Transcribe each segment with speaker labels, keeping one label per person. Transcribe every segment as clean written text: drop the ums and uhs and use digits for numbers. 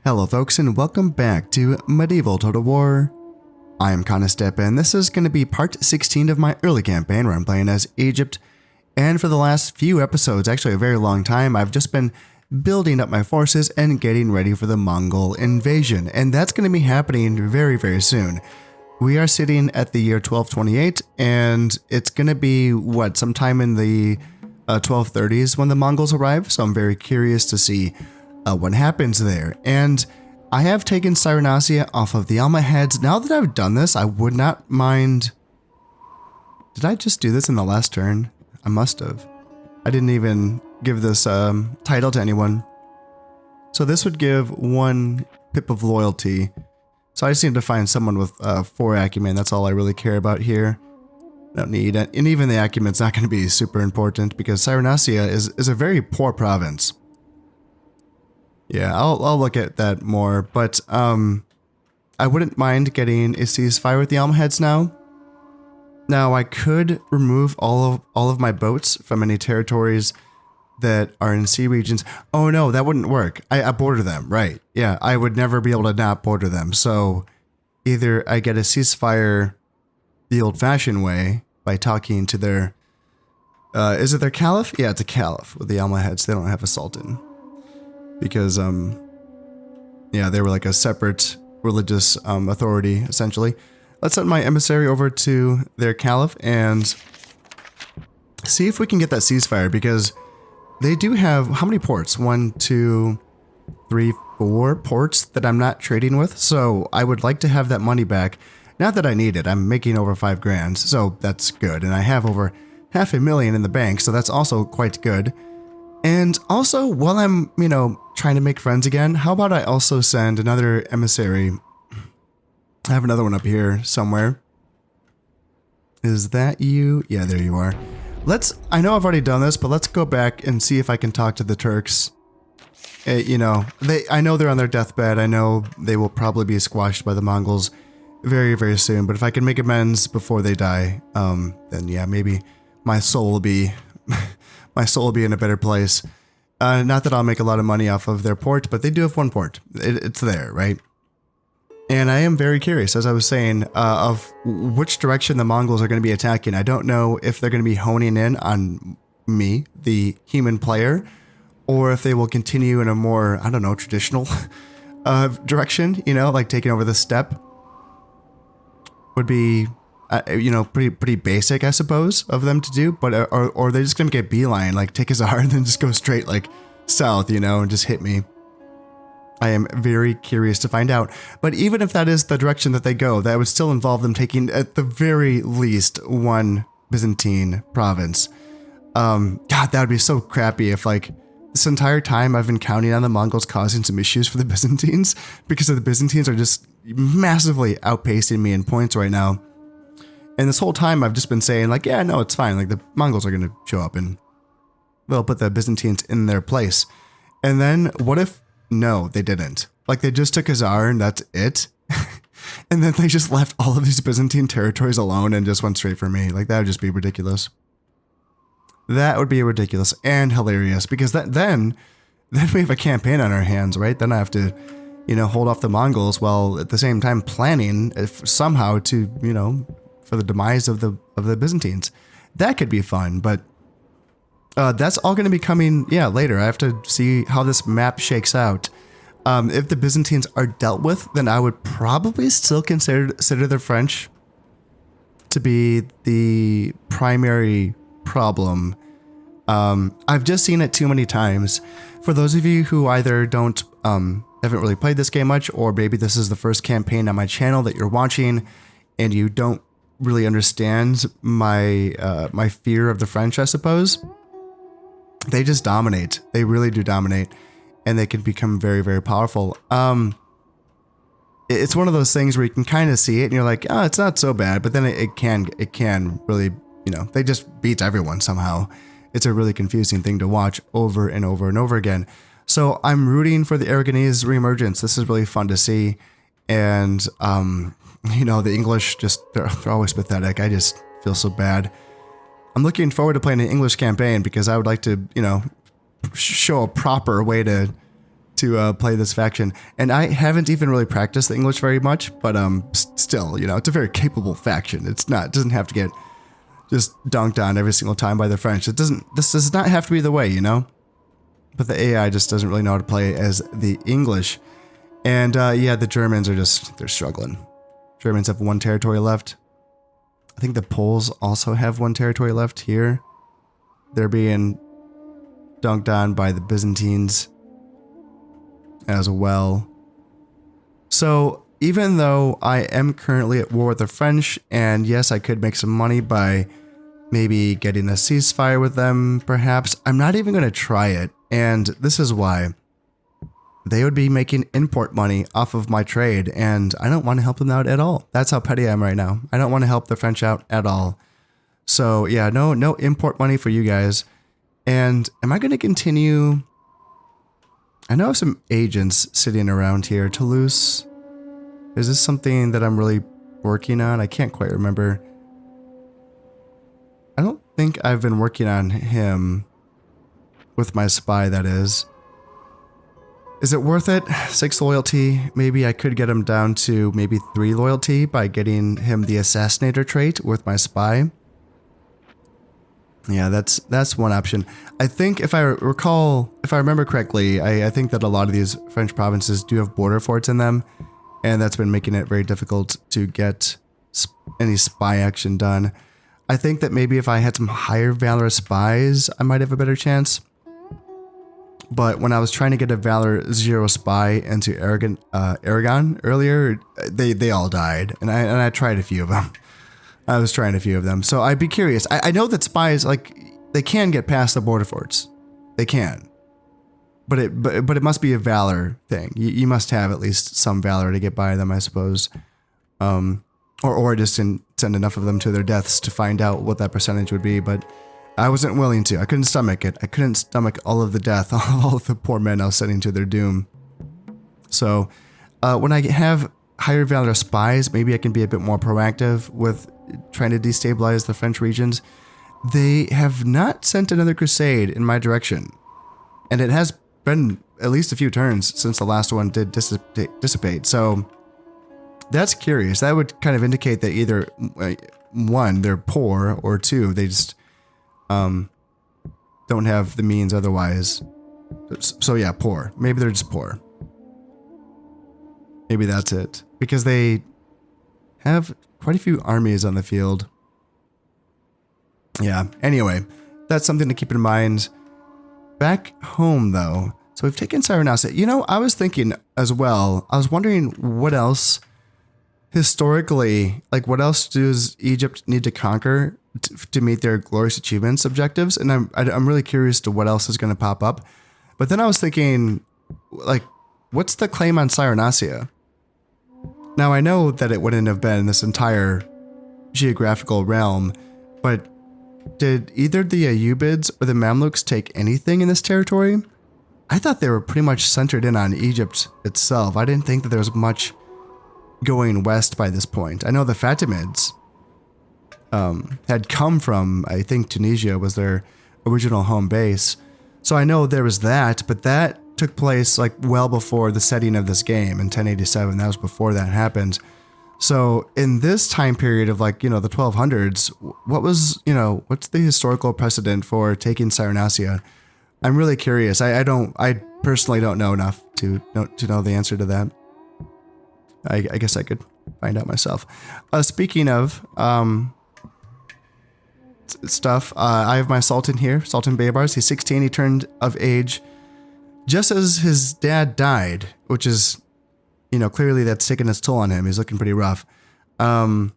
Speaker 1: Hello folks and welcome back to Medieval Total War. I am Conostep and this is going to be part 16 of my early campaign where I'm playing as Egypt. And for the last few episodes, actually a very long time, I've just been building up my forces and getting ready for the Mongol invasion. And that's going to be happening very soon. We are sitting at the year 1228 and it's going to be, sometime in the 1230s when the Mongols arrive. So I'm very curious to see what happens there. And I have taken Cyrenasia off of the Almohads. Now that I've done this, I would not mind... Did I just do this in the last turn? I must have. I didn't even give this title to anyone. So this would give 1 pip of loyalty. So I just need to find someone with 4 acumen. That's all I really care about here. Don't need it. And even the acumen's not going to be super important because Cyrenasia is a very poor province. Yeah, I'll look at that more, but I wouldn't mind getting a ceasefire with the Almohads now. Now I could remove all of my boats from any territories that are in sea regions. Oh no, that wouldn't work. I border them, right? Yeah, I would never be able to not border them. So either I get a ceasefire the old-fashioned way by talking to their, is it their caliph? Yeah, it's a caliph with the Almohads. They don't have a sultan. Because, yeah, they were like a separate religious authority, essentially. Let's send my emissary over to their caliph and see if we can get that ceasefire, because they do have, how many ports? 1, 2, 3, 4 ports that I'm not trading with, so I would like to have that money back. Not that I need it, I'm making over 5 grand, so that's good, and I have over $500,000 in the bank, so that's also quite good. And also, while I'm, trying to make friends again, how about I also send another emissary? I have another one up here somewhere. Is that you? Yeah, there you are. I know I've already done this, but let's go back and see if I can talk to the Turks. I know they're on their deathbed. I know they will probably be squashed by the Mongols very soon. But if I can make amends before they die, then yeah, maybe my soul will be... my soul will be in a better place. Not that I'll make a lot of money off of their port, but they do have 1 port. It's there, right? And I am very curious, as I was saying, of which direction the Mongols are going to be attacking. I don't know if they're going to be honing in on me, the human player, or if they will continue in a more, I don't know, traditional direction, like taking over the steppe. Would be... pretty basic, I suppose, of them to do, but or they're just gonna get beeline, like take Khazar and then just go straight like south, and just hit me. I am very curious to find out. But even if that is the direction that they go, that would still involve them taking at the very least 1 Byzantine province. God, that would be so crappy if like this entire time I've been counting on the Mongols causing some issues for the Byzantines because the Byzantines are just massively outpacing me in points right now. And this whole time I've just been saying like, yeah, no, it's fine. Like the Mongols are going to show up and they'll put the Byzantines in their place. And then what if, no, they didn't. Like they just took Khazar and that's it. And then they just left all of these Byzantine territories alone and just went straight for me. Like that would just be ridiculous. That would be ridiculous and hilarious because then we have a campaign on our hands, right? Then I have to, hold off the Mongols while at the same time planning if somehow to, for the demise of the Byzantines. That could be fun, but that's all going to be coming, later. I have to see how this map shakes out. If the Byzantines are dealt with, then I would probably still consider the French to be the primary problem. I've just seen it too many times. For those of you who either haven't really played this game much, or maybe this is the first campaign on my channel that you're watching, and you don't really understands my my fear of the French, I suppose. They just dominate. They really do dominate, and they can become very powerful. It's one of those things where you can kind of see it, and you're like, oh, it's not so bad, but then it can really, they just beat everyone somehow. It's a really confusing thing to watch over and over again. So I'm rooting for the Aragonese reemergence. This is really fun to see, and the English they're always pathetic. I just feel so bad. I'm looking forward to playing an English campaign because I would like to, show a proper way to to play this faction. And I haven't even really practiced the English very much, but still, you know, it's a very capable faction. It doesn't have to get just dunked on every single time by the French. This does not have to be the way, you know? But the AI just doesn't really know how to play as the English. And yeah, the Germans are they're struggling. Germans have 1 territory left. I think the Poles also have 1 territory left here. They're being dunked on by the Byzantines as well. So even though I am currently at war with the French, and yes, I could make some money by maybe getting a ceasefire with them, perhaps, I'm not even going to try it. And this is why. They would be making import money off of my trade, and I don't want to help them out at all. That's how petty I am right now. I don't want to help the French out at all. So yeah, no import money for you guys. And am I going to continue? I know I have some agents sitting around here. Toulouse. Is this something that I'm really working on? I can't quite remember. I don't think I've been working on him with my spy, that is. Is it worth it? 6 loyalty. Maybe I could get him down to maybe 3 loyalty by getting him the assassinator trait with my spy. Yeah, that's one option. I think if I remember correctly, I think that a lot of these French provinces do have border forts in them, and that's been making it very difficult to get any spy action done. I think that maybe if I had some higher valor spies, I might have a better chance. But when I was trying to get a Valor 0 spy into Aragon earlier, they all died, and I tried a few of them. I was trying a few of them, so I'd be curious. I know that spies, like, they can get past the border forts, they can, but it must be a valor thing. You must have at least some valor to get by them, I suppose, or just send enough of them to their deaths to find out what that percentage would be, but. I wasn't willing to. I couldn't stomach it. I couldn't stomach all of the death, all of the poor men I was sending to their doom. So, when I have higher valor spies, maybe I can be a bit more proactive with trying to destabilize the French regions. They have not sent another crusade in my direction. And it has been at least a few turns since the last one did dissipate. So, that's curious. That would kind of indicate that either, 1, they're poor, or 2, they just... don't have the means otherwise. So yeah, poor. Maybe they're just poor. Maybe that's it. Because they have quite a few armies on the field. Yeah, anyway, that's something to keep in mind. Back home, though. So we've taken Cyrenaica. You know, I was thinking as well, I was wondering what else, historically, like what else does Egypt need to conquer to meet their glorious achievements objectives, and I'm really curious to what else is going to pop up. But then I was thinking, like, what's the claim on Cyrenaica? Now I know that it wouldn't have been this entire geographical realm, but did either the Ayyubids or the Mamluks take anything in this territory? I thought they were pretty much centered in on Egypt itself. I didn't think that there was much going west by this point. I know the Fatimids had come from, I think Tunisia was their original home base. So I know there was that, but that took place like well before the setting of this game in 1087. That was before that happened. So in this time period of like, you know, the 1200s, what was, you know, what's the historical precedent for taking Cyrenaica? I'm really curious. I personally don't know enough to know the answer to that. I guess I could find out myself. Speaking of stuff, I have my Sultan here, Sultan Baybars. He's 16. He turned of age just as his dad died, which is, you know, clearly that's taken its toll on him. He's looking pretty rough. 3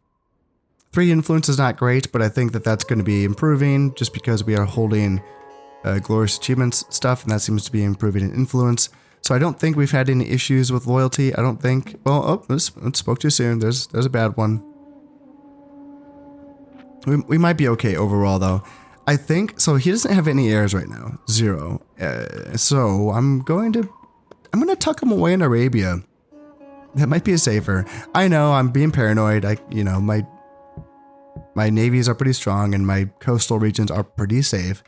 Speaker 1: influence is not great, but I think that that's going to be improving just because we are holding glorious achievements stuff, and that seems to be improving in influence. So I don't think we've had any issues with loyalty. I don't think. Well, oh, spoke too soon. There's a bad one. We might be okay overall though. I think so. He doesn't have any heirs right now. 0. So I'm gonna tuck him away in Arabia. That might be safer. I know I'm being paranoid. You know, my navies are pretty strong and my coastal regions are pretty safe.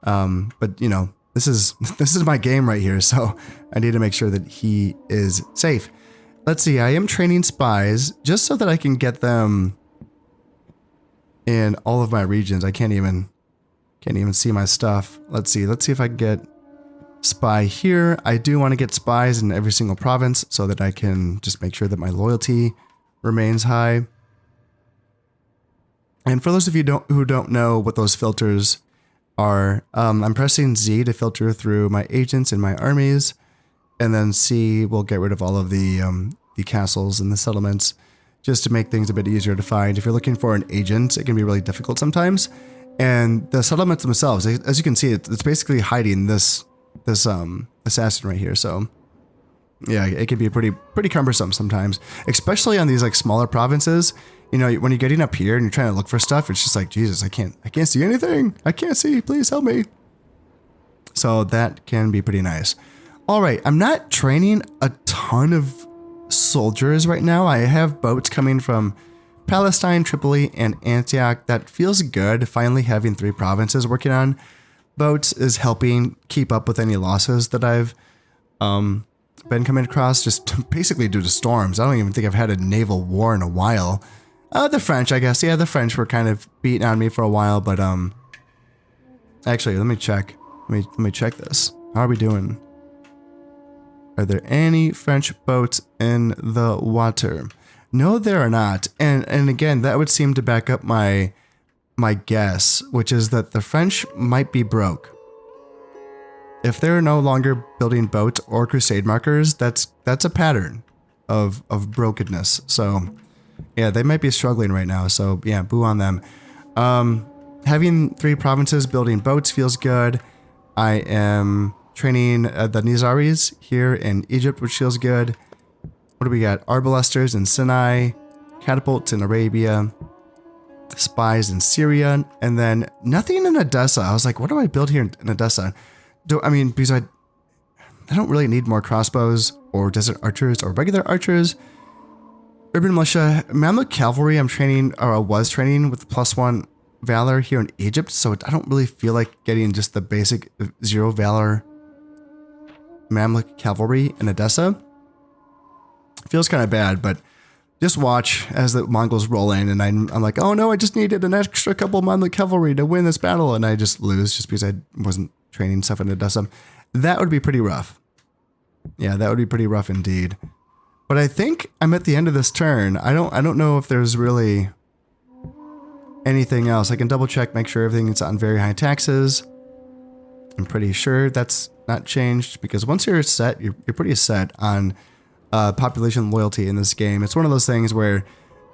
Speaker 1: But you know, this is my game right here, so I need to make sure that he is safe. Let's see, I am training spies just so that I can get them in all of my regions. I can't even see my stuff. Let's see if I can get spy here. I do want to get spies in every single province so that I can just make sure that my loyalty remains high. And for those of you who don't know what those filters are, I'm pressing Z to filter through my agents and my armies, and then C will get rid of all of the castles and the settlements, just to make things a bit easier to find. If you're looking for an agent, it can be really difficult sometimes. And the settlements themselves, as you can see, it's basically hiding this assassin right here. So yeah, it can be pretty cumbersome sometimes, especially on these like smaller provinces. You know, when you're getting up here and you're trying to look for stuff, it's just like, Jesus, I can't see anything. I can't see. Please help me. So that can be pretty nice. All right, I'm not training a ton of soldiers right now. I have boats coming from Palestine, Tripoli, and Antioch. That feels good. Finally having 3 provinces working on boats is helping keep up with any losses that I've been coming across, just basically due to storms. I don't even think I've had a naval war in a while. The French, I guess. Yeah, the French were kind of beating on me for a while, but actually, let me check. Let me check this. How are we doing? Are there any French boats in the water? No, there are not. And again, that would seem to back up my guess, which is that the French might be broke. If they're no longer building boats or crusade markers, that's a pattern of brokenness. So yeah, they might be struggling right now. So yeah, boo on them. Having 3 provinces building boats feels good. I am training the Nizaris here in Egypt, which feels good. What do we got? Arbalesters in Sinai, catapults in Arabia, spies in Syria, and then nothing in Edessa. I was like, what do I build here in Edessa? Because I don't really need more crossbows or desert archers or regular archers. Urban militia, Mamluk cavalry. I'm training, or I was training with +1 valor here in Egypt, so I don't really feel like getting just the basic 0 valor Mamluk cavalry in Edessa. Feels kind of bad, but just watch as the Mongols roll in, and I'm like, oh no, I just needed an extra couple Mamluk cavalry to win this battle, and I just lose just because I wasn't training stuff in Edessa. That would be pretty rough. Yeah, that would be pretty rough indeed. But I think I'm at the end of this turn. I don't know if there's really anything else. I can double check, make sure everything's on very high taxes. I'm pretty sure that's not changed, because once you're set, you're pretty set on population loyalty in this game. It's one of those things where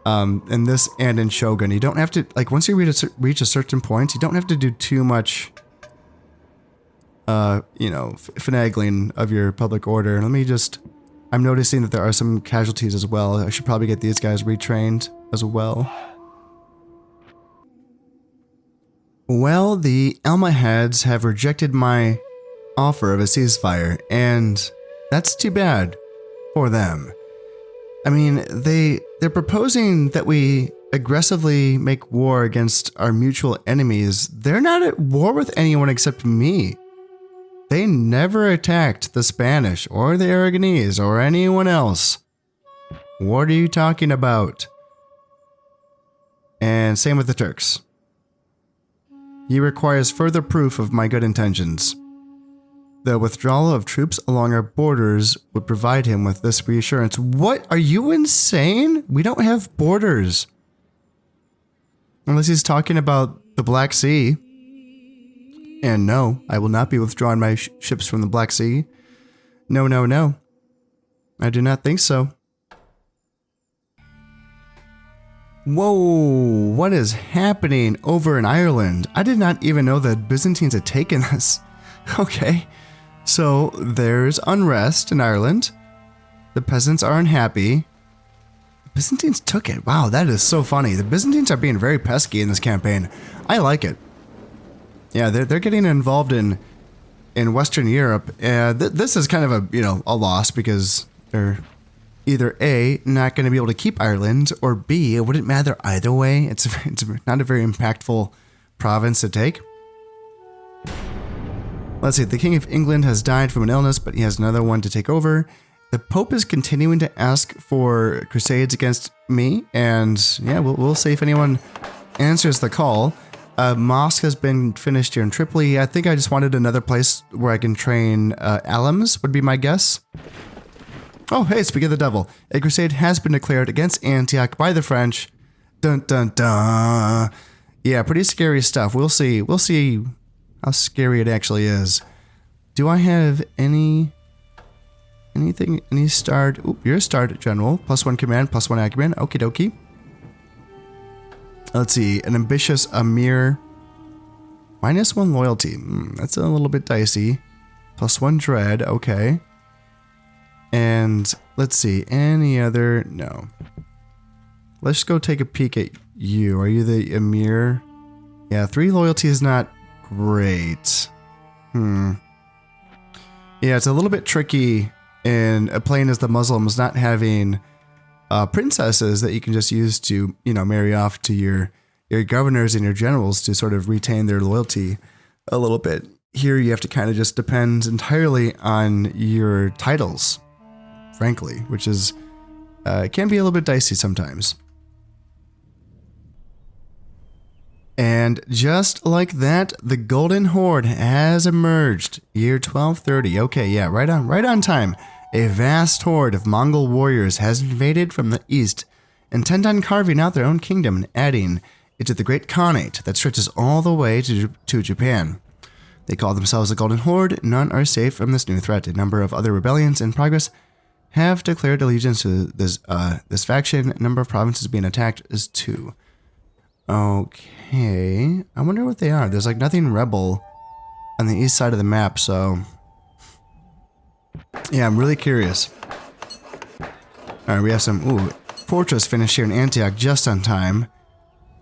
Speaker 1: in this and in Shogun, you don't have to, like, once you reach a certain point, you don't have to do too much finagling of your public order. Let me just, I'm noticing that there are some casualties as well. I should probably get these guys retrained as well. Well, the Almohads have rejected my offer of a ceasefire, and that's too bad for them. I mean, they're proposing that we aggressively make war against our mutual enemies. They're not at war with anyone except me. They never attacked the Spanish or the Aragonese or anyone else. What are you talking about? And same with the Turks. He requires further proof of my good intentions. The withdrawal of troops along our borders would provide him with this reassurance. What? Are you insane? We don't have borders. Unless he's talking about the Black Sea. And no, I will not be withdrawing my ships from the Black Sea. No, no, no. I do not think so. Whoa, what is happening over in Ireland? I did not even know that Byzantines had taken this. Okay, so there's unrest in Ireland. The peasants are unhappy. The Byzantines took it. Wow, that is so funny. The Byzantines are being very pesky in this campaign. I like it. Yeah, they're getting involved in Western Europe. This is kind of a loss, because they're either A, not going to be able to keep Ireland, or B, it wouldn't matter either way. It's not a very impactful province to take. Let's see, the King of England has died from an illness, but he has another one to take over. The Pope is continuing to ask for crusades against me, and yeah, we'll see if anyone answers the call. Mosque has been finished here in Tripoli. I think I just wanted another place where I can train alums, would be my guess. Oh, hey, speaking of the devil, a crusade has been declared against Antioch by the French. Dun dun dun. Yeah, pretty scary stuff. We'll see how scary it actually is. Do I have anything, any starred? Oop, you're a starred general. +1 command, +1 acumen. Okie dokie. Let's see, an ambitious Emir. -1 loyalty. That's a little bit dicey. +1 dread, okay. And let's see, any other? No. Let's go take a peek at you. Are you the Emir? Yeah, 3 loyalty is not great. Yeah, it's a little bit tricky in playing as the Muslims, not having princesses that you can just use to, you know, marry off to your governors and your generals to sort of retain their loyalty a little bit. Here you have to kind of just depend entirely on your titles, frankly, which is can be a little bit dicey sometimes. And just like that, the Golden Horde has emerged. Year 1230. Okay, yeah, right on time. A vast horde of Mongol warriors has invaded from the east, intent on carving out their own kingdom and adding it to the great Khanate that stretches all the way to Japan. They call themselves the Golden Horde. None are safe from this new threat. A number of other rebellions in progress have declared allegiance to this faction. Number of provinces being attacked is 2. Okay, I wonder what they are. There's like nothing rebel on the east side of the map, so yeah, I'm really curious. Alright, we have some, fortress finish here in Antioch just on time.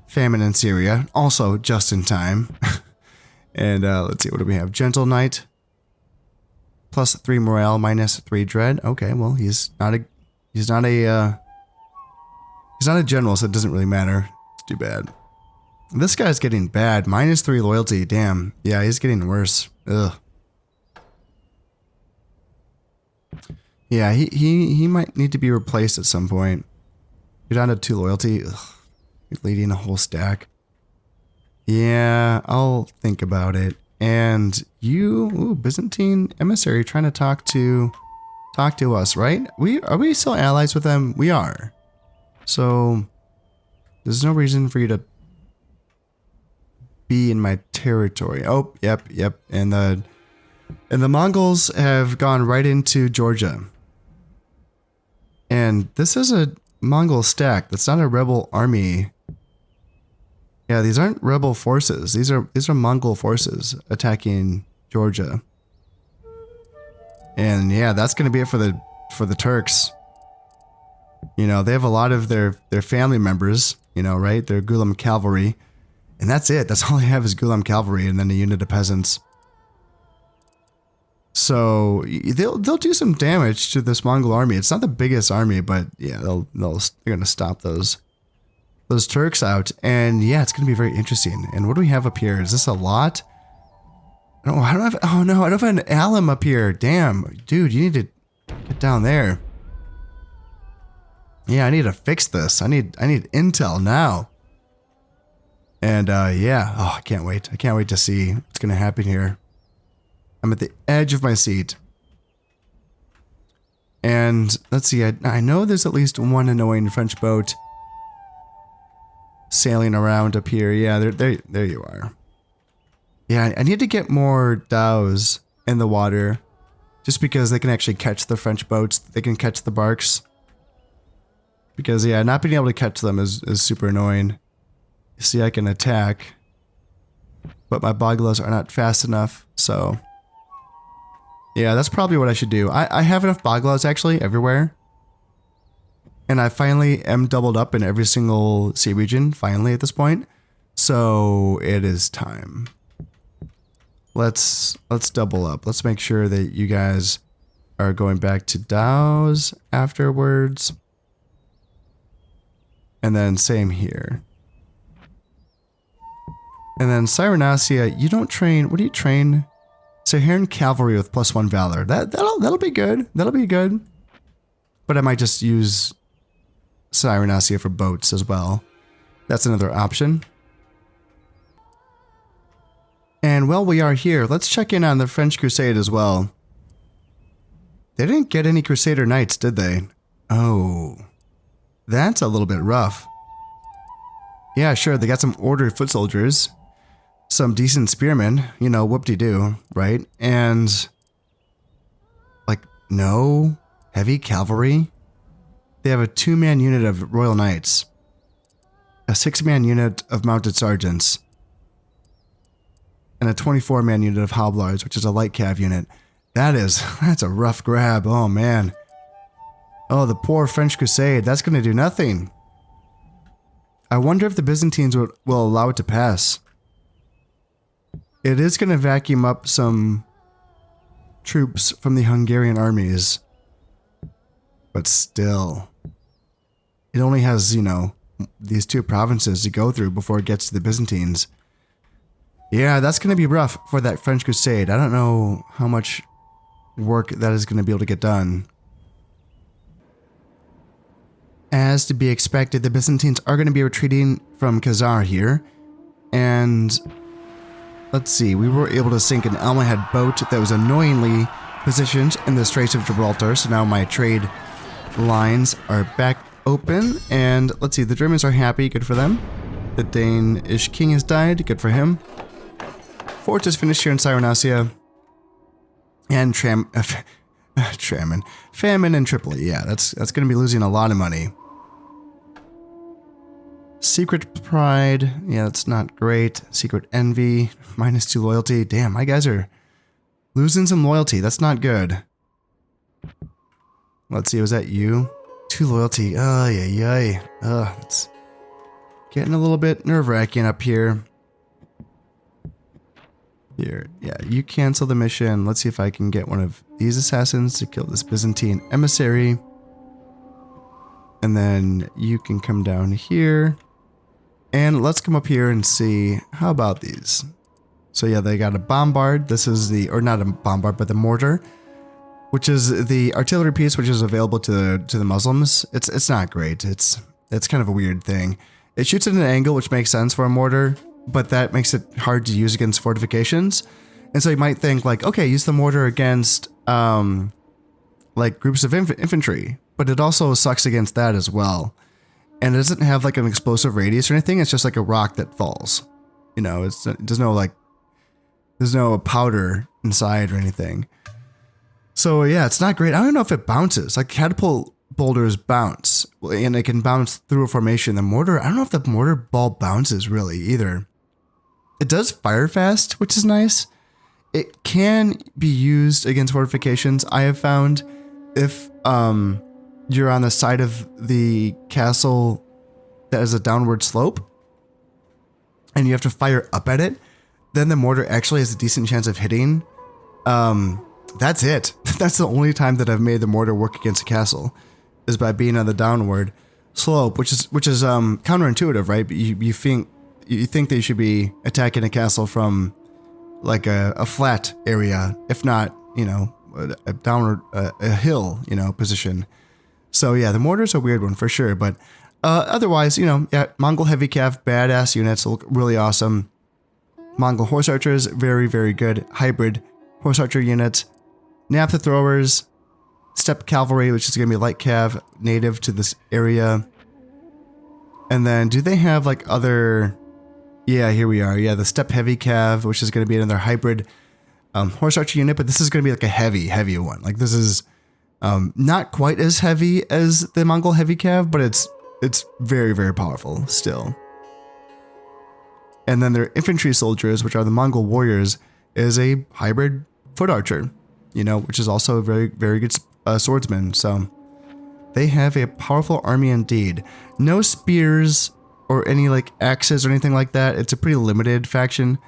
Speaker 1: Famine in Syria, also just in time. And let's see, what do we have? Gentle Knight, +3 morale, -3 dread. Okay, well, he's not a general, so it doesn't really matter. It's too bad. This guy's getting bad. -3 loyalty. Damn. Yeah, he's getting worse. Ugh. Yeah, he might need to be replaced at some point. You're down to 2 loyalty. Ugh. You're leading a whole stack. Yeah, I'll think about it. And you, Byzantine emissary, trying to talk to us, right? Are we still allies with them? We are. So there's no reason for you to be in my territory. Oh, yep. And the Mongols have gone right into Georgia. And this is a Mongol stack. That's not a rebel army. Yeah, these aren't rebel forces. These are Mongol forces attacking Georgia. And yeah, that's going to be it for the Turks. You know, they have a lot of their family members, you know, right? Their Gulam cavalry. And that's it. That's all they have is Gulam cavalry and then a unit of peasants. So they'll do some damage to this Mongol army. It's not the biggest army, but yeah, they're gonna stop those Turks out. And yeah, it's gonna be very interesting. And what do we have up here? Is this a lot? I don't have. Oh no, I don't have an alum up here. Damn, dude, you need to get down there. Yeah, I need to fix this. I need intel now. And yeah, oh, I can't wait. I can't wait to see what's gonna happen here. I'm at the edge of my seat. And let's see, I know there's at least one annoying French boat sailing around up here. Yeah, there you are. Yeah, I need to get more dhows in the water just because they can actually catch the French boats. They can catch the barks. Because yeah, not being able to catch them is super annoying. You see, I can attack, but my boglas are not fast enough, so yeah, that's probably what I should do. I have enough boglas actually everywhere. And I finally am doubled up in every single sea region, finally at this point. So it is time. Let's double up. Let's make sure that you guys are going back to dhows afterwards. And then same here. And then Cyrenacia, you don't train, what do you train? Saharan cavalry with +1 valor. That'll be good. That'll be good. But I might just use Cyrenaica for boats as well. That's another option. And while we are here, let's check in on the French Crusade as well. They didn't get any Crusader Knights, did they? Oh, that's a little bit rough. Yeah, sure, they got some ordered foot soldiers, some decent spearmen, you know, whoop-de-doo, right? And, like, no heavy cavalry. They have a 2-man unit of Royal Knights, a 6-man unit of Mounted Sergeants, and a 24-man unit of Hoblards, which is a light cav unit. That's a rough grab. Oh, man. Oh, the poor French Crusade. That's going to do nothing. I wonder if the Byzantines will allow it to pass. It is going to vacuum up some troops from the Hungarian armies. But still, it only has, you know, these 2 provinces to go through before it gets to the Byzantines. Yeah, that's going to be rough for that French Crusade. I don't know how much work that is going to be able to get done. As to be expected, the Byzantines are going to be retreating from Khazar here. And let's see, we were able to sink an Almohad boat that was annoyingly positioned in the Straits of Gibraltar. So now my trade lines are back open. And let's see, the Germans are happy, good for them. The Danish king has died, good for him. Fortress finished here in Cyrenaica. And famine in Tripoli. Yeah, that's going to be losing a lot of money. Secret pride. Yeah, that's not great. Secret envy. -2 loyalty. Damn, my guys are losing some loyalty. That's not good. Let's see, was that you? 2 loyalty. Oh, yeah. It's getting a little bit nerve-wracking up here. Here, yeah, you cancel the mission. Let's see if I can get one of these assassins to kill this Byzantine emissary. And then you can come down here. And let's come up here and see, how about these? So yeah, they got a bombard. This is the, or not a bombard, but the mortar, which is the artillery piece, which is available to the Muslims. It's not great. It's kind of a weird thing. It shoots at an angle, which makes sense for a mortar, but that makes it hard to use against fortifications. And so you might think like, okay, use the mortar against like groups of infantry, but it also sucks against that as well. And it doesn't have like an explosive radius or anything. It's just like a rock that falls. You know, there's no powder inside or anything. So yeah, it's not great. I don't know if it bounces. Like catapult boulders bounce, and it can bounce through a formation. The mortar, I don't know if the mortar ball bounces really either. It does fire fast, which is nice. It can be used against fortifications, I have found, if you're on the side of the castle that has a downward slope and you have to fire up at it, then the mortar actually has a decent chance of hitting. That's it. That's the only time that I've made the mortar work against a castle, is by being on the downward slope, which is counterintuitive, right? But you think they should be attacking a castle from like a flat area, if not, you know, a downward a hill, you know, position. So yeah, the mortar's a weird one for sure, but otherwise, you know, yeah, Mongol heavy cav, badass units, look really awesome. Mongol horse archers, very, very good hybrid horse archer units. Naphtha throwers, steppe cavalry, which is going to be light cav, native to this area. And then, do they have like other? Yeah, here we are. Yeah, the steppe heavy cav, which is going to be another hybrid horse archer unit, but this is going to be like a heavy one. Like this is not quite as heavy as the Mongol heavy cav, but it's very, very powerful still. And then their infantry soldiers, which are the Mongol warriors, is a hybrid foot archer, you know, which is also a very, very good swordsman. So they have a powerful army indeed. No spears or any like axes or anything like that. It's a pretty limited faction.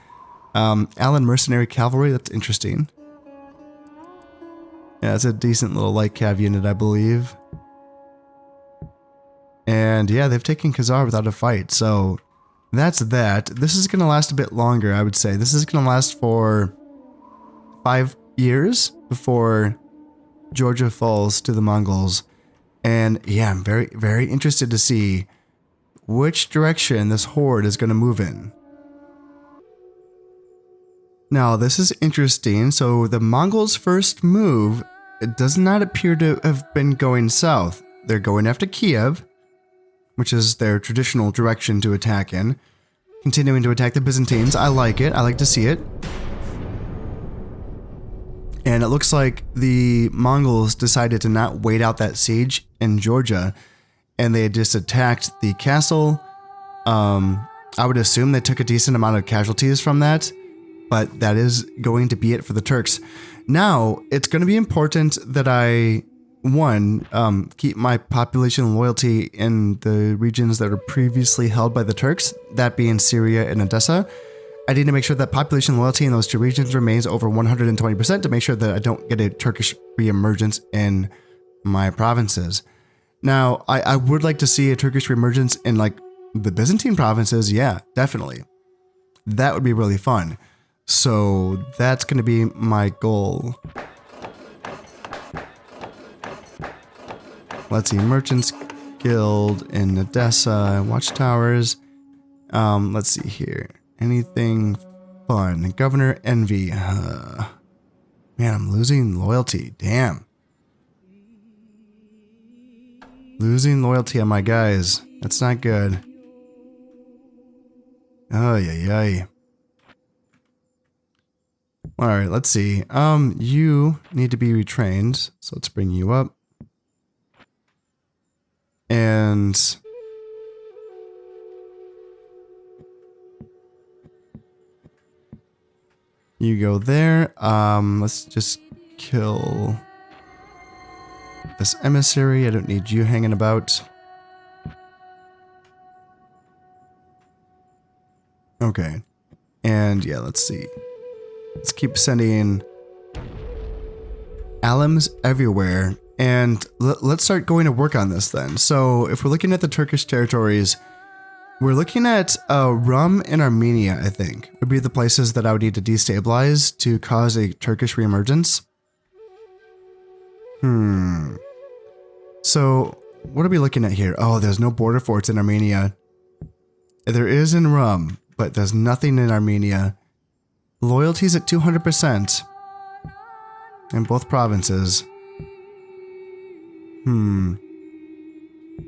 Speaker 1: Allen mercenary cavalry, that's interesting. Yeah, it's a decent little light cav unit, I believe. And yeah, they've taken Khazar without a fight, so that's that. This is going to last a bit longer, I would say. This is going to last for 5 years before Georgia falls to the Mongols. And yeah, I'm very, very interested to see which direction this horde is going to move in. Now, this is interesting. So the Mongols' first move, it does not appear to have been going south. They're going after Kiev, which is their traditional direction to attack in. Continuing to attack the Byzantines. I like it. I like to see it. And it looks like the Mongols decided to not wait out that siege in Georgia, and they just attacked the castle. I would assume they took a decent amount of casualties from that, but that is going to be it for the Turks. Now, it's going to be important that I, one, keep my population loyalty in the regions that were previously held by the Turks, that being Syria and Odessa. I need to make sure that population loyalty in those two regions remains over 120% to make sure that I don't get a Turkish reemergence in my provinces. Now, I would like to see a Turkish reemergence in like the Byzantine provinces. Yeah, definitely. That would be really fun. So that's going to be my goal. Let's see, Merchants Guild in Odessa, Watchtowers. Let's see here. Anything fun? Governor Envy. Man, I'm losing loyalty. Damn. Losing loyalty on my guys. That's not good. Oh, yeah. Alright, let's see. You need to be retrained. So let's bring you up. And you go there. Let's just kill this emissary. I don't need you hanging about. Okay. And yeah, let's see. Let's keep sending alums everywhere. And let's start going to work on this then. So if we're looking at the Turkish territories, we're looking at Rum and Armenia, I think, would be the places that I would need to destabilize to cause a Turkish reemergence. So what are we looking at here? Oh, there's no border forts in Armenia. There is in Rum, but there's nothing in Armenia. Loyalty's at 200% in both provinces.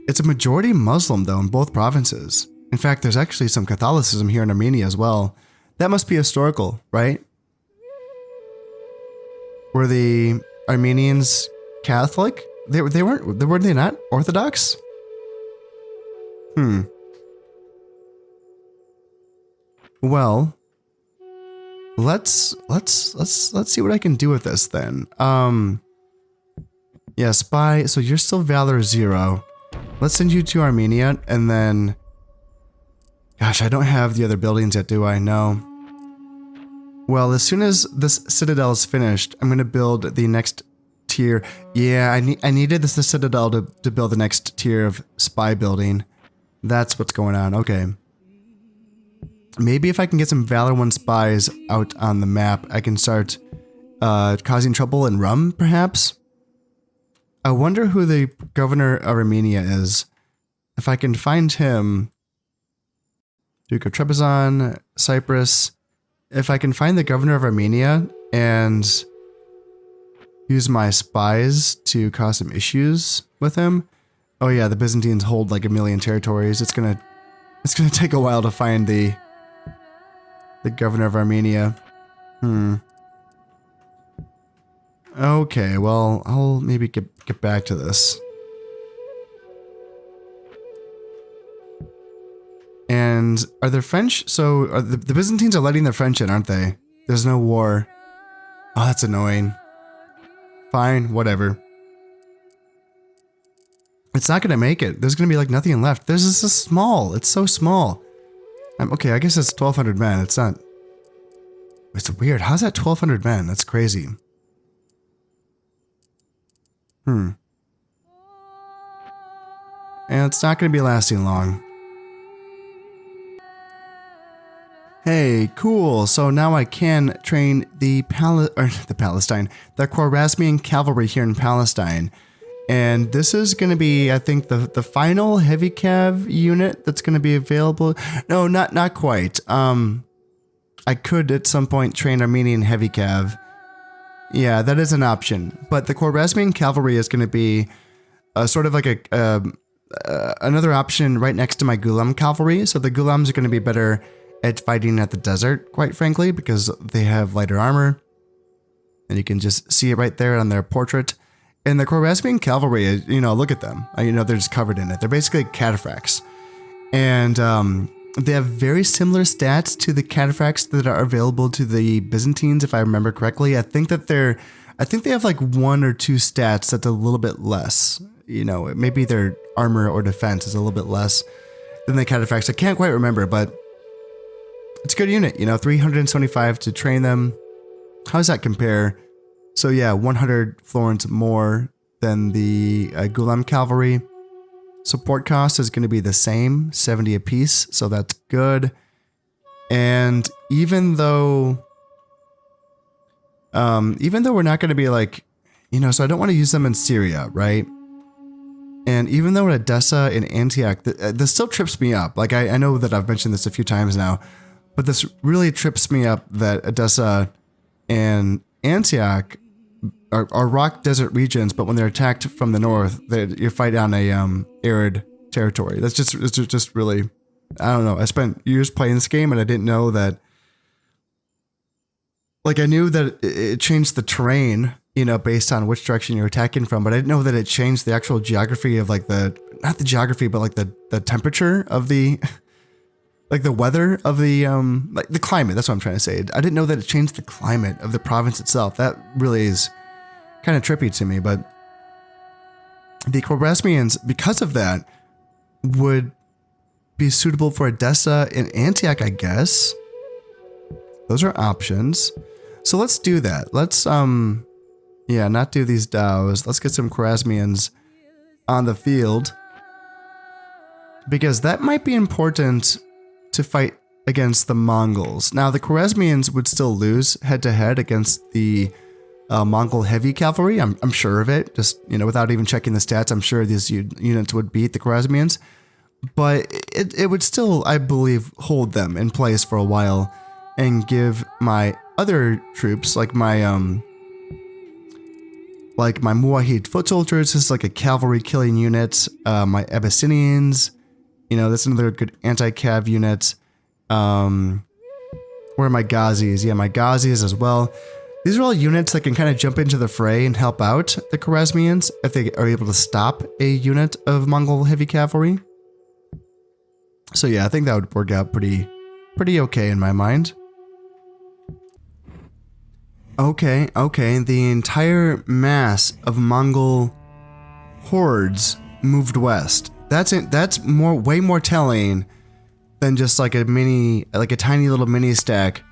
Speaker 1: It's a majority Muslim, though, in both provinces. In fact, there's actually some Catholicism here in Armenia as well. That must be historical, right? Were the Armenians Catholic? They weren't. Were they not Orthodox? Well, let's see what I can do with this then. Yeah, spy. So you're still Valor 0. Let's send you to Armenia, and then... Gosh, I don't have the other buildings yet, do I? No. Well, as soon as this citadel is finished, I'm going to build the next tier. Yeah, I needed this citadel to build the next tier of spy building. That's what's going on. Okay. Maybe if I can get some Valor 1 spies out on the map, I can start causing trouble in Rum, perhaps? I wonder who the governor of Armenia is. If I can find him... Duke of Trebizond, Cyprus. If I can find the governor of Armenia and use my spies to cause some issues with him. Oh yeah, the Byzantines hold like 1 million territories. It's gonna take a while to find the governor of Armenia. Okay, well, I'll maybe get back to this. And are the French... So, are the Byzantines are letting the French in, aren't they? There's no war. Oh, that's annoying. Fine, whatever. It's not going to make it. There's going to be like nothing left. This is so small. It's so small. Okay, I guess it's 1,200 men. It's not... It's weird. How's that 1,200 men? That's crazy. And it's not going to be lasting long. Hey, cool. So now I can train the Khwarezmian cavalry here in Palestine. And this is going to be, I think, the final heavy cav unit that's going to be available. No, not quite. I could at some point train Armenian heavy cav. Yeah, that is an option. But the Khwarezmian cavalry is going to be sort of like another option right next to my Gulam cavalry. So the Gulams are going to be better at fighting at the desert, quite frankly, because they have lighter armor. And you can just see it right there on their portrait. And the Khwarezmian cavalry, you know, look at them. You know, they're just covered in it. They're basically cataphracts. And they have very similar stats to the cataphracts that are available to the Byzantines, if I remember correctly. I think they have like 1 or 2 stats that's a little bit less. You know, maybe their armor or defense is a little bit less than the cataphracts. I can't quite remember, but it's a good unit, you know, 375 to train them. How does that compare? So yeah, 100 florins more than the Gulam cavalry. Support cost is going to be the same, 70 apiece, so that's good. And even though we're not going to be like, you know, so I don't want to use them in Syria, right? And even though at Edessa and Antioch, this still trips me up. Like I know that I've mentioned this a few times now, but this really trips me up that Edessa and Antioch are rock desert regions, but when they're attacked from the north, you fight on a arid territory. It's just really, I don't know. I spent years playing this game and I didn't know that. Like I knew that it changed the terrain, you know, based on which direction you're attacking from, but I didn't know that it changed the actual geography of like not the geography, but like the temperature of the. Like the weather of the, like the climate, that's what I'm trying to say. I didn't know that it changed the climate of the province itself. That really is kind of trippy to me, but the Khwarezmians, because of that, would be suitable for Edessa and Antioch, I guess. Those are options. So let's do that. Let's, yeah, not do these DAOs. Let's get some Khwarezmians on the field, because that might be important to fight against the Mongols. Now, the Khwarezmians would still lose head-to-head against the Mongol heavy cavalry. I'm sure of it. Just, you know, without even checking the stats, I'm sure these units would beat the Khwarezmians. But it would still, I believe, hold them in place for a while and give my other troops, like my Muwahid foot soldiers, this is like a cavalry killing unit. My Abyssinians, you know, that's another good anti-cav unit. Where are my Ghazis? Yeah, my Ghazis as well. These are all units that can kind of jump into the fray and help out the Khwarezmians if they are able to stop a unit of Mongol heavy cavalry. So yeah, I think that would work out pretty okay in my mind. Okay, the entire mass of Mongol hordes moved west. That's way more telling than just like a tiny little mini stack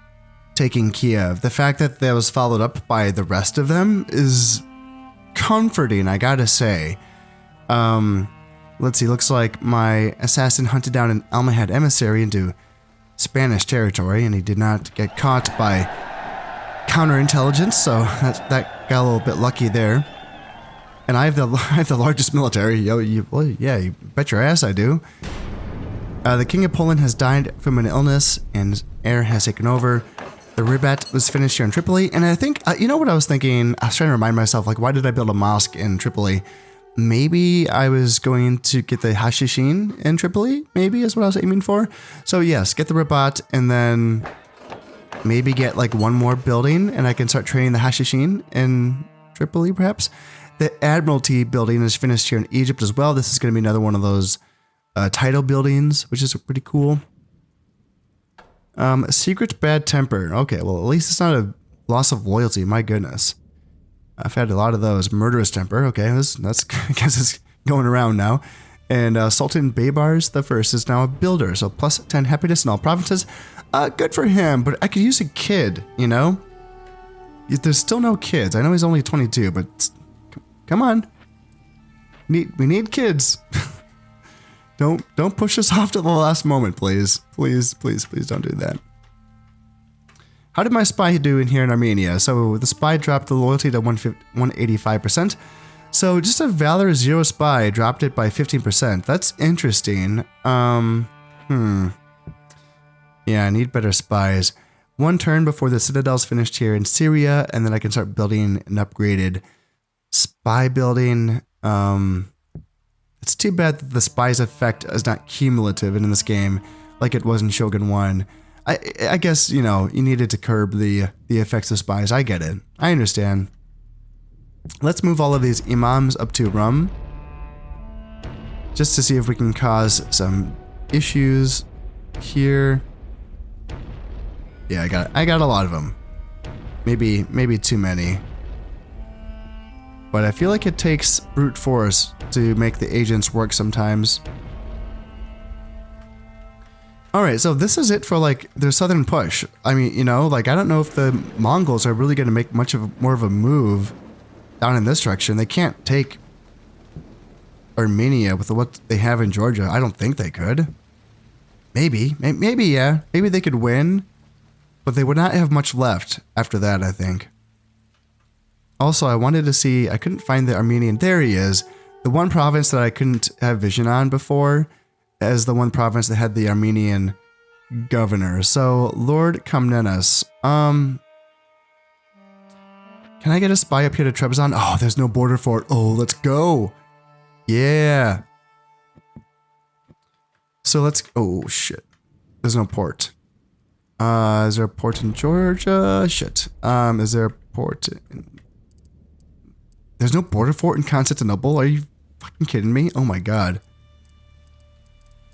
Speaker 1: taking Kiev. The fact that was followed up by the rest of them is comforting, I gotta say. Let's see, looks like my assassin hunted down an Almohad emissary into Spanish territory, and he did not get caught by counterintelligence, so that got a little bit lucky there. And I have the largest military. You bet your ass I do. The King of Poland has died from an illness, and heir has taken over. The Ribat was finished here in Tripoli, and I think, you know what I was thinking? I was trying to remind myself, like, why did I build a mosque in Tripoli? Maybe I was going to get the Hashishin in Tripoli, maybe is what I was aiming for. So yes, get the Ribat, and then maybe get like one more building, and I can start training the Hashishin in Tripoli, perhaps. The Admiralty building is finished here in Egypt as well. This is going to be another one of those title buildings, which is pretty cool. Secret bad temper. Okay, well, at least it's not a loss of loyalty. My goodness. I've had a lot of those. Murderous temper. Okay, that's I guess it's going around now. And Sultan Baybars the First is now a builder, so plus 10 happiness in all provinces. Good for him, but I could use a kid, you know? There's still no kids. I know he's only 22, but come on. We need kids. Don't push us off to the last moment, please. Please don't do that. How did my spy do in here in Armenia? So the spy dropped the loyalty to 185%. So just a Valor 0 spy dropped it by 15%. That's interesting. Yeah, I need better spies. One turn before the citadel's finished here in Syria, and then I can start building an upgraded spy building. It's too bad that the spy's effect is not cumulative in this game like it was in Shogun 1. I guess, you know, you needed to curb the effects of spies. I get it. I understand. Let's move all of these imams up to Rum, just to see if we can cause some issues here. Yeah, I got a lot of them. Maybe too many. But I feel like it takes brute force to make the agents work sometimes. Alright, so this is it for like their southern push. I mean, you know, like I don't know if the Mongols are really going to make more of a move down in this direction. They can't take Armenia with what they have in Georgia. I don't think they could. Maybe, yeah. Maybe they could win, but they would not have much left after that, I think. Also, I wanted to see, I couldn't find the Armenian, there he is. The one province that I couldn't have vision on before is the one province that had the Armenian governor. So, Lord Komnenos, can I get a spy up here to Trebizond? Oh, there's no border for it. Oh, let's go. Yeah. So let's, oh shit. There's no port. Is there a port in Georgia? Shit. Is there a port in... There's no border fort in Constantinople? Are you fucking kidding me? Oh my god.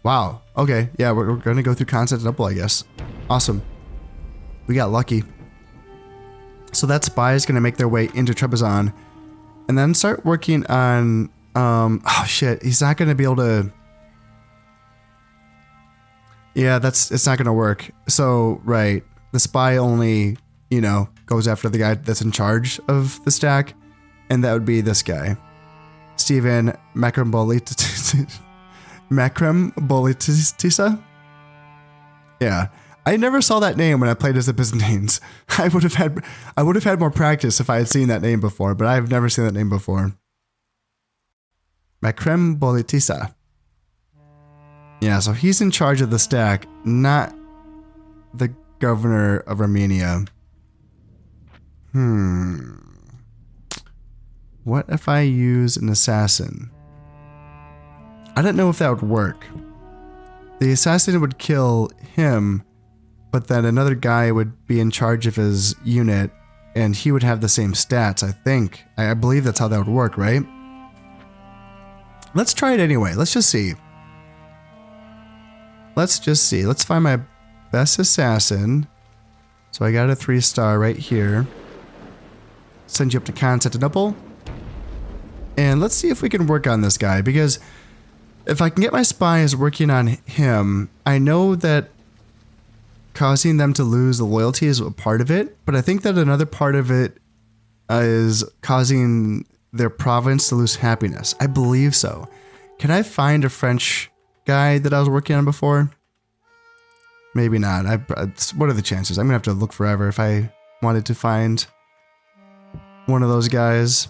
Speaker 1: Wow. Okay. Yeah, we're gonna go through Constantinople, I guess. Awesome. We got lucky. So that spy is gonna make their way into Trebizond, and then start working on. Oh shit. He's not gonna be able to. Yeah, it's not gonna work. So right, the spy only, you know, goes after the guy that's in charge of the stack. And that would be this guy, Stephen Makrombolitisa. Yeah, I never saw that name when I played as the Byzantines. I would have had more practice if I had seen that name before, but I've never seen that name before. Makrombolitisa. Yeah, so he's in charge of the stack, not the governor of Armenia. What if I use an assassin? I don't know if that would work. The assassin would kill him, but then another guy would be in charge of his unit, and he would have the same stats, I think. I believe that's how that would work, right? Let's try it anyway. Let's just see. Let's find my best assassin. So I got a 3-star right here. Send you up to Constantinople. And let's see if we can work on this guy, because if I can get my spies working on him, I know that causing them to lose the loyalty is a part of it, but I think that another part of it is causing their province to lose happiness. I believe so. Can I find a French guy that I was working on before? Maybe not. What are the chances? I'm gonna have to look forever if I wanted to find one of those guys.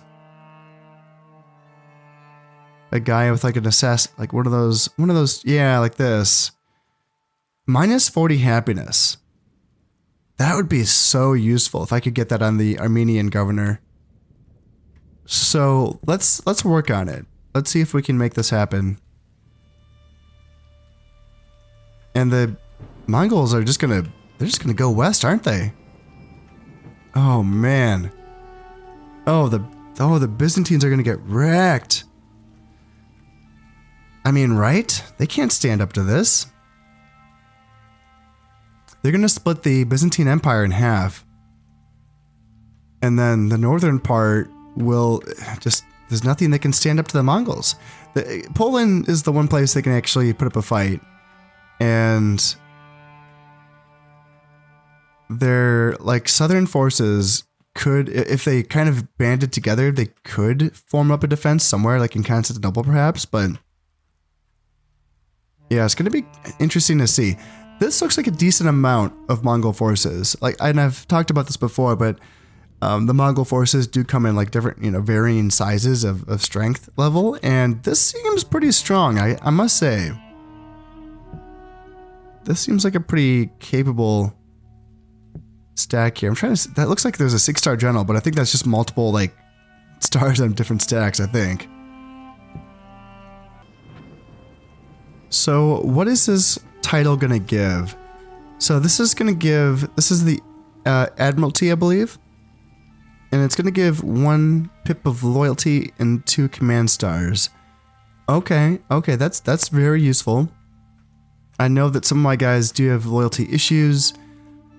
Speaker 1: A guy with like an assassin, like one of those, yeah, like this. Minus 40 happiness. That would be so useful if I could get that on the Armenian governor. So let's work on it. Let's see if we can make this happen. And the Mongols are they're just gonna go west, aren't they? Oh man. Oh, the Byzantines are gonna get wrecked. I mean, right? They can't stand up to this. They're going to split the Byzantine Empire in half. And then the northern part will just... There's nothing that can stand up to the Mongols. Poland is the one place they can actually put up a fight. And... their, like, southern forces could... If they kind of banded together, they could form up a defense somewhere, like in Constantinople perhaps, but... yeah, it's going to be interesting to see. this looks like a decent amount of Mongol forces. Like, and I've talked about this before, but the Mongol forces do come in like different, you know, varying sizes of strength level, and this seems pretty strong. I must say, this seems like a pretty capable stack here. I'm trying to. That looks like there's a 6-star general, but I think that's just multiple like stars on different stacks. I think. So what is this title gonna give? So this is gonna give. This is the Admiralty, I believe. And it's going to give 1 pip of loyalty and 2 command stars. Okay, that's very useful. I know that some of my guys do have loyalty issues,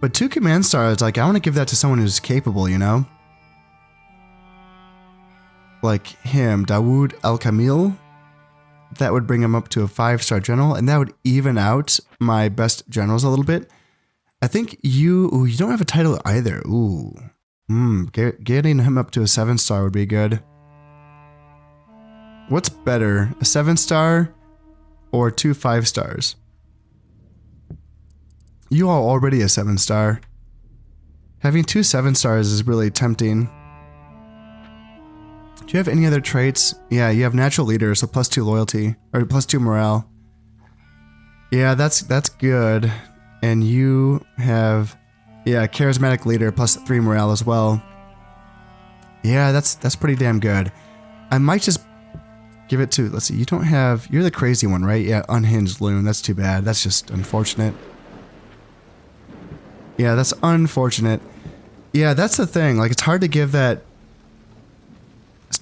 Speaker 1: but 2 command stars, like, I want to give that to someone who's capable, you know? Like him, Dawood Al-Kamil. That would bring him up to a 5-star general, and that would even out my best generals a little bit. I think you don't have a title either. Ooh. Getting him up to a 7-star would be good. What's better, a 7-star or 2 5-stars? You are already a 7-star. Having 2 7-stars is really tempting. Do you have any other traits? Yeah, you have natural leader, so +2 loyalty, or +2 morale. Yeah, that's good. And you have... Yeah, charismatic leader +3 morale as well. Yeah, that's pretty damn good. I might just give it to, let's see, you don't have, you're the crazy one, right? Yeah, unhinged loon, that's too bad. That's just unfortunate. Yeah, that's unfortunate. Yeah, that's the thing, like it's hard to give that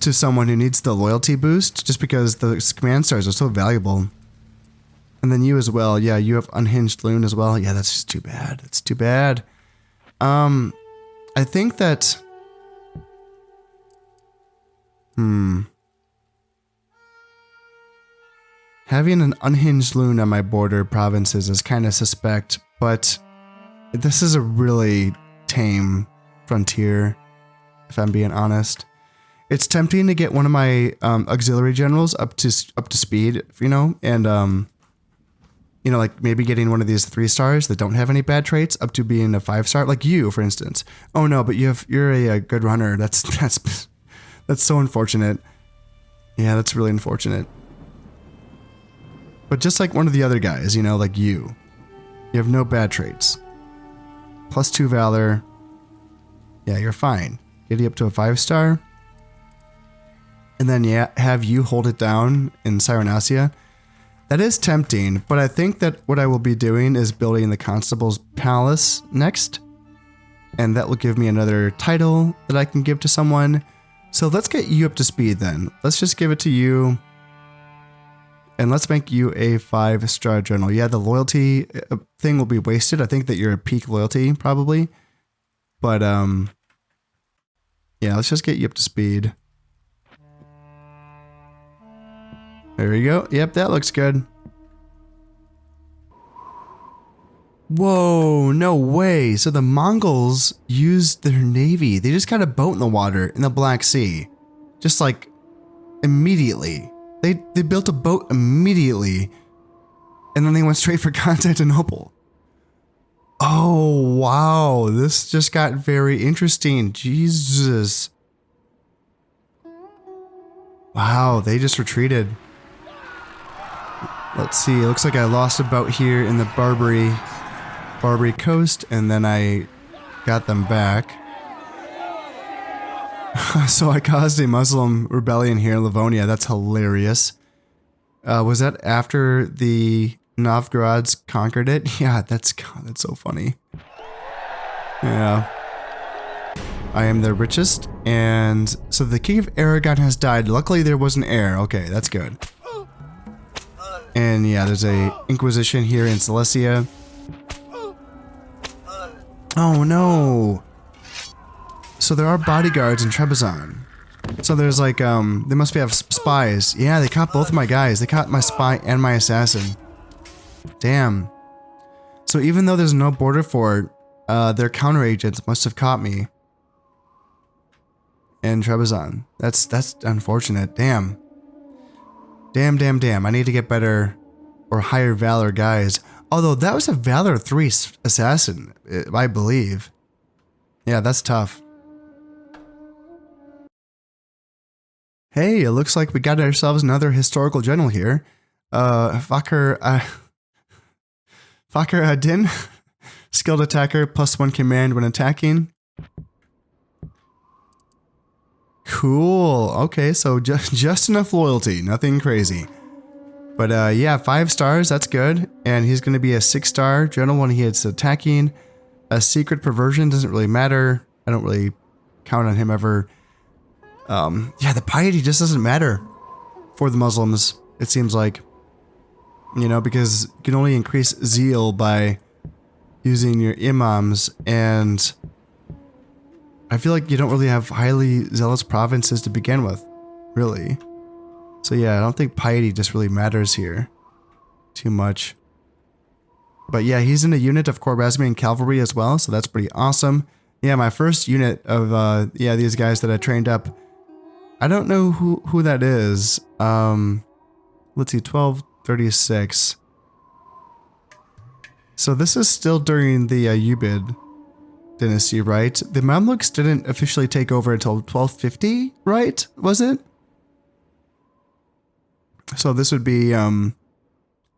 Speaker 1: to someone who needs the loyalty boost just because the command stars are so valuable. And then you as well, yeah, you have unhinged loon as well. Yeah, that's just too bad. That's too bad. I think that... Having an unhinged loon on my border provinces is kind of suspect, but this is a really tame frontier, if I'm being honest. It's tempting to get one of my auxiliary generals up to speed, you know, and you know, like maybe getting one of these 3-stars that don't have any bad traits up to being a 5-star, like you, for instance. Oh no, but you're a good runner. That's so unfortunate. Yeah, that's really unfortunate. But just like one of the other guys, you know, like you have no bad traits. +2 valor. Yeah, you're fine. Get you up to a 5-star. And then yeah, have you hold it down in Cyrenacia. That is tempting, but I think that what I will be doing is building the Constable's Palace next. And that will give me another title that I can give to someone. So let's get you up to speed then. Let's just give it to you. And let's make you a 5-star general. Yeah, the loyalty thing will be wasted. I think that you're at peak loyalty, probably. But, yeah, let's just get you up to speed. There we go. Yep, that looks good. Whoa, no way. So the Mongols used their navy. They just got a boat in the water in the Black Sea. Just like immediately. They built a boat immediately. And then they went straight for Constantinople. Oh, wow. This just got very interesting. Jesus. Wow, they just retreated. Let's see, it looks like I lost a boat here in the Barbary coast, and then I got them back. So I caused a Muslim rebellion here in Livonia. That's hilarious. Was that after the Novgorods conquered it? Yeah, that's so funny. Yeah. I am the richest, and so the King of Aragon has died. Luckily there was an heir. Okay, that's good. And yeah, there's a Inquisition here in Silesia. Oh no! So there are bodyguards in Trebizond. So there's like, they must have spies. Yeah, they caught both of my guys. They caught my spy and my assassin. Damn. So even though there's no border fort, their counter agents must have caught me. In Trebizond. That's unfortunate. Damn. Damn. I need to get better or higher valor guys. Although that was a Valor 3 assassin, I believe. Yeah, that's tough. Hey, it looks like we got ourselves another historical general here. Fakhr ad-Din. Skilled attacker, +1 command when attacking. Cool. Okay, so just enough loyalty, nothing crazy. But yeah, 5 stars, that's good. And he's going to be a 6-star general when he hits attacking. A secret perversion doesn't really matter. I don't really count on him ever. Yeah, the piety just doesn't matter for the Muslims, it seems like. You know, because you can only increase zeal by using your imams, and I feel like you don't really have highly zealous provinces to begin with, really. So yeah, I don't think piety just really matters here too much. But yeah, he's in a unit of Khwarezmian cavalry as well, so that's pretty awesome. Yeah, my first unit of yeah, these guys that I trained up. I don't know who that is. Let's see, 1236. So this is still during the Ubaid dynasty, right? The Mamluks didn't officially take over until 1250, right? Was it? So this would be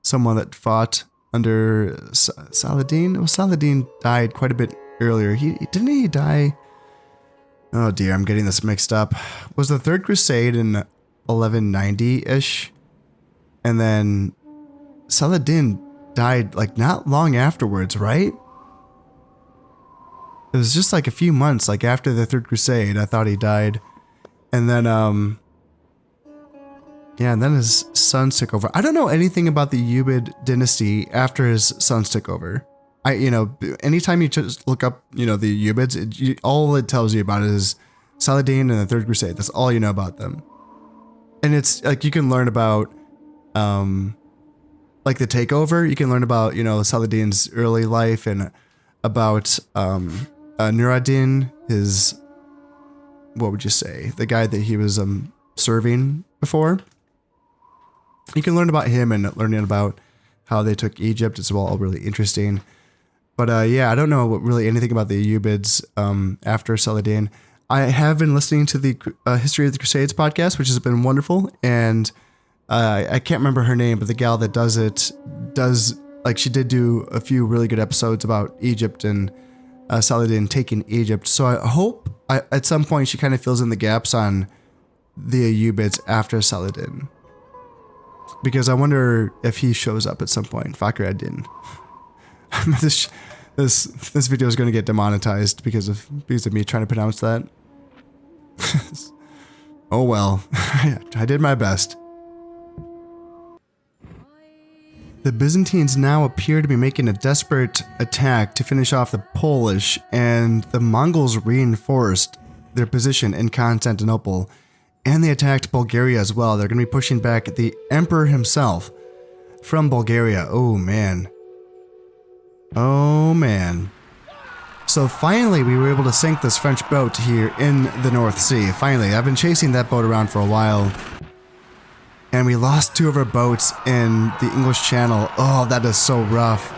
Speaker 1: someone that fought under Saladin. Well, Saladin died quite a bit earlier. Didn't he die? Oh dear, I'm getting this mixed up. Was the Third Crusade in 1190-ish? And then Saladin died like not long afterwards, right? It was just like a few months like after the Third Crusade, I thought he died. And then yeah, and then his sons took over. I don't know anything about the Ubaid dynasty after his sons took over. You know, anytime you just look up, you know, the Ubaids, all it tells you about is Saladin and the Third Crusade. That's all you know about them. And it's like you can learn about, like the takeover. You can learn about, you know, Saladin's early life and about Nur ad-Din, his, what would you say, the guy that he was serving before. You can learn about him and learning about how they took Egypt as well. All really interesting. But yeah, I don't know really anything about the Ubaids after Saladin. I have been listening to the History of the Crusades podcast, which has been wonderful. And I can't remember her name, but the gal that does it like she did do a few really good episodes about Egypt and Saladin taking Egypt. So I hope at some point she kind of fills in the gaps on the Ubaids after Saladin. Because I wonder if he shows up at some point. Fakhr ad-Din. This video is going to get demonetized because of me trying to pronounce that. Oh well, I did my best. The Byzantines now appear to be making a desperate attack to finish off the Polish, and the Mongols reinforced their position in Constantinople, and they attacked Bulgaria as well. They're going to be pushing back the Emperor himself from Bulgaria. Oh man. Oh man. So finally we were able to sink this French boat here in the North Sea. Finally, I've been chasing that boat around for a while. And we lost 2 of our boats in the English Channel. Oh, that is so rough.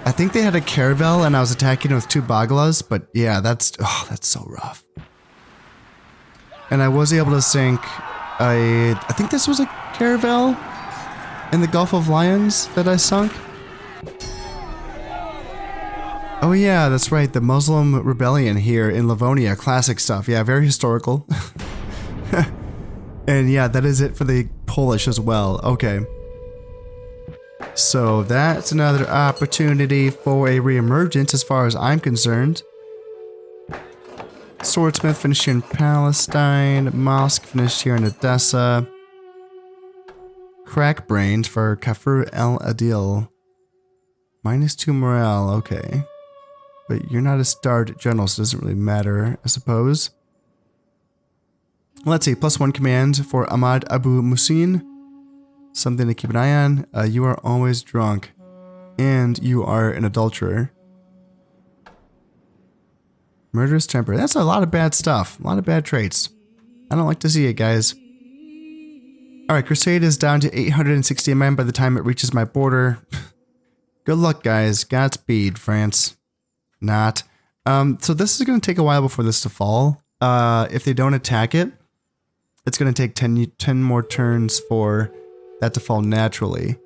Speaker 1: I think they had a caravel and I was attacking with 2 baglas, but yeah, that's so rough. And I was able to sink I think this was a caravel in the Gulf of Lions that I sunk. Oh yeah, that's right, the Muslim rebellion here in Livonia, classic stuff. Yeah, very historical. And yeah, that is it for the Polish as well. Okay. So that's another opportunity for a reemergence as far as I'm concerned. Swordsmith finished here in Palestine. Mosque finished here in Odessa. Crackbrained for Kafur El Adil. -2 morale, okay. But you're not a starred general, so it doesn't really matter, I suppose. Let's see, +1 command for Ahmad Abu Musin. Something to keep an eye on. You are always drunk. And you are an adulterer. Murderous temper. That's a lot of bad stuff. A lot of bad traits. I don't like to see it, guys. Alright, Crusade is down to 860 men by the time it reaches my border. Good luck, guys. Godspeed, France. Not. So this is going to take a while before this to fall. If they don't attack it, it's going to take 10 more turns for that to fall naturally.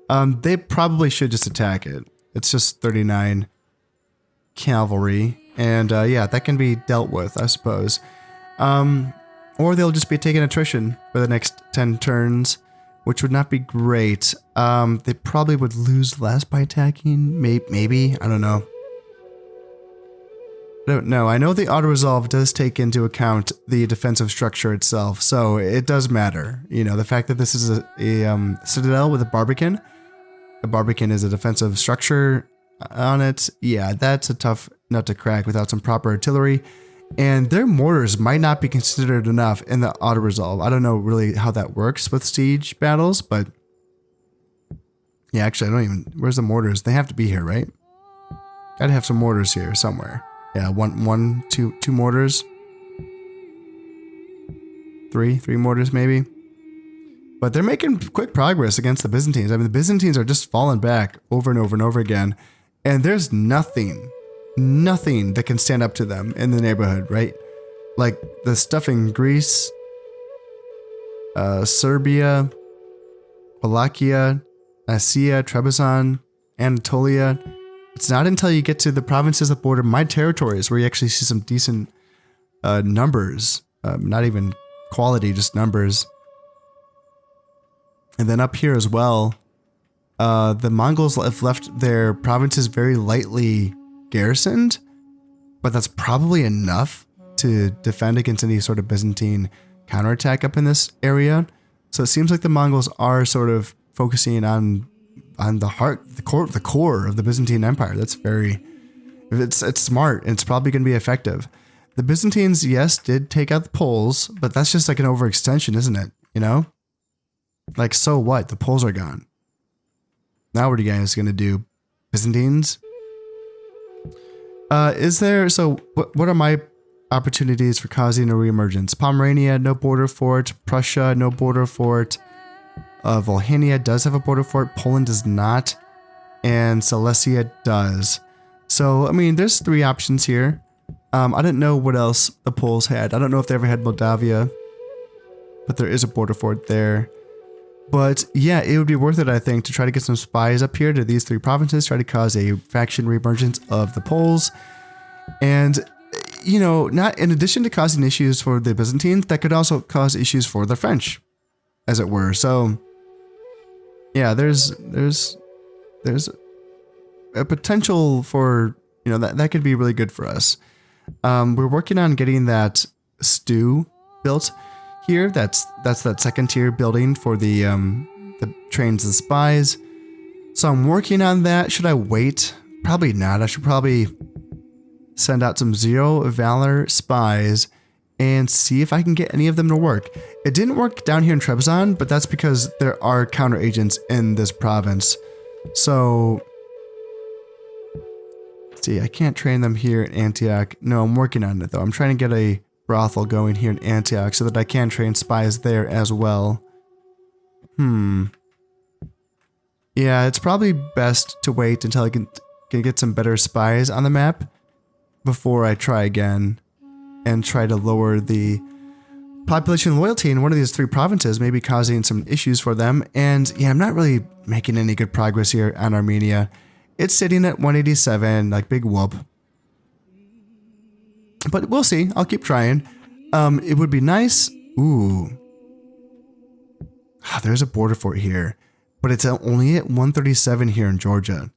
Speaker 1: They probably should just attack it. It's just 39 cavalry. And yeah, that can be dealt with, I suppose. Or they'll just be taking attrition for the next 10 turns, which would not be great. They probably would lose less by attacking. Maybe. I don't know. I don't know. I know the auto-resolve does take into account the defensive structure itself, so it does matter. You know, the fact that this is a citadel with a barbican. The barbican is a defensive structure on it. Yeah, that's a tough nut to crack without some proper artillery. And their mortars might not be considered enough in the auto-resolve. I don't know really how that works with siege battles, but... yeah, actually, I don't even... where's the mortars? They have to be here, right? Gotta have some mortars here somewhere. Yeah, two mortars. Three mortars maybe. But they're making quick progress against the Byzantines. I mean, the Byzantines are just falling back over and over and over again. And there's nothing that can stand up to them in the neighborhood, right? Like the stuff in Greece, Serbia, Wallachia, Nicaea, Trebizond, Anatolia. It's not until you get to the provinces that border my territories where you actually see some decent numbers. Not even quality, just numbers. And then up here as well, the Mongols have left their provinces very lightly garrisoned, but that's probably enough to defend against any sort of Byzantine counterattack up in this area. So it seems like the Mongols are sort of focusing on the core of the Byzantine Empire. That's very, it's smart, and it's probably going to be effective. The Byzantines, yes, did take out the Poles, but that's just like an overextension, isn't it? You know? Like, so what? The Poles are gone. Now what are you guys going to do? Byzantines? So what are my opportunities for causing a reemergence? Pomerania, no border fort. Prussia, no border fort. Volhynia does have a border fort. Poland does not. And Silesia does. So, I mean, there's 3 options here. I don't know what else the Poles had. I don't know if they ever had Moldavia. But there is a border fort there. But yeah, it would be worth it, I think, to try to get some spies up here to these 3 provinces, try to cause a faction reemergence of the Poles. And, you know, not in addition to causing issues for the Byzantines, that could also cause issues for the French, as it were. So, yeah, there's a potential for, you know, that could be really good for us. We're working on getting that stew built here. That's that second tier building for the trains and spies. So I'm working on that. Should I wait? Probably not. I should probably send out some 0 valor spies and see if I can get any of them to work. It didn't work down here in Trebizond, but that's because there are counter agents in this province. So, let's see, I can't train them here in Antioch. No, I'm working on it though. I'm trying to get a brothel going here in Antioch so that I can train spies there as well. Yeah, it's probably best to wait until I can get some better spies on the map before I try again and try to lower the population loyalty in one of these 3 provinces, maybe causing some issues for them. And yeah, I'm not really making any good progress here on Armenia. It's sitting at 187, like big whoop. But we'll see. I'll keep trying. It would be nice. Ooh. There's a border fort here, but it's only at 137 here in Georgia.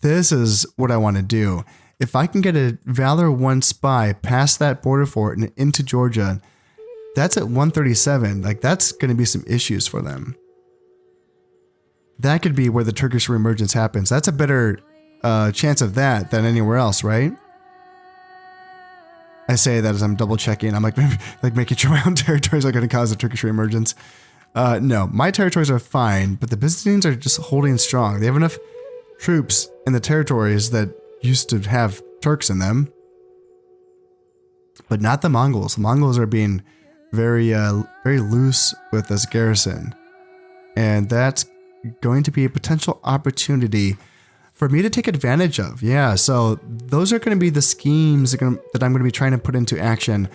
Speaker 1: This is what I want to do. If I can get a Valor 1 spy past that border fort and into Georgia, that's at 137. Like, that's going to be some issues for them. That could be where the Turkish reemergence happens. That's a better chance of that than anywhere else, right? I say that as I'm double checking. I'm like making sure my own territories are going to cause a Turkish reemergence. No, my territories are fine, but the Byzantines are just holding strong. They have enough troops in the territories that used to have Turks in them, but not the Mongols. The Mongols are being very loose with this garrison. And that's going to be a potential opportunity for me to take advantage of. Yeah, so those are going to be the schemes that I'm going to be trying to put into action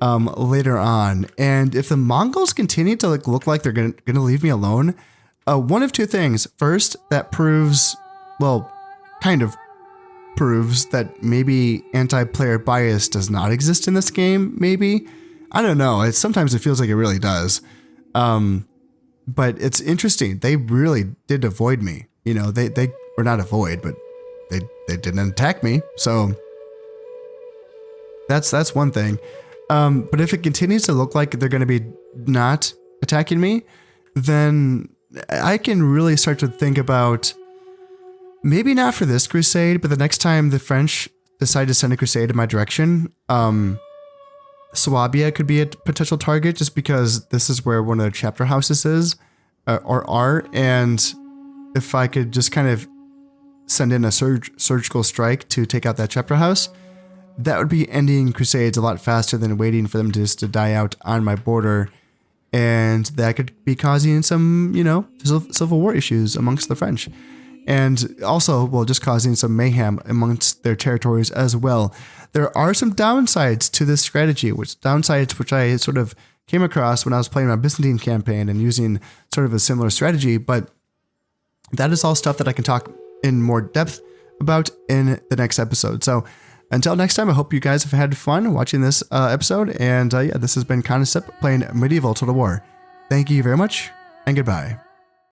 Speaker 1: later on. And if the Mongols continue to look like they're going to leave me alone, one of two things. First, that proves, well, kind of proves that maybe anti-player bias does not exist in this game, maybe. I don't know. Sometimes it feels like it really does. But it's interesting. They really did avoid me. You know, they or not avoid, but they didn't attack me. So that's one thing. But if it continues to look like they're going to be not attacking me, then I can really start to think about maybe not for this crusade, but the next time the French decide to send a crusade in my direction, Swabia could be a potential target just because this is where one of the chapter houses is or are. And if I could just kind of send in a surgical strike to take out that chapter house, that would be ending crusades a lot faster than waiting for them just to die out on my border. And that could be causing some, you know, civil war issues amongst the French. And also, well, just causing some mayhem amongst their territories as well. There are some downsides to this strategy, which I sort of came across when I was playing my Byzantine campaign and using sort of a similar strategy. But that is all stuff that I can talk in more depth about in the next episode. So until next time, I hope you guys have had fun watching this episode. And yeah, this has been Concept playing Medieval Total War. Thank you very much, and goodbye.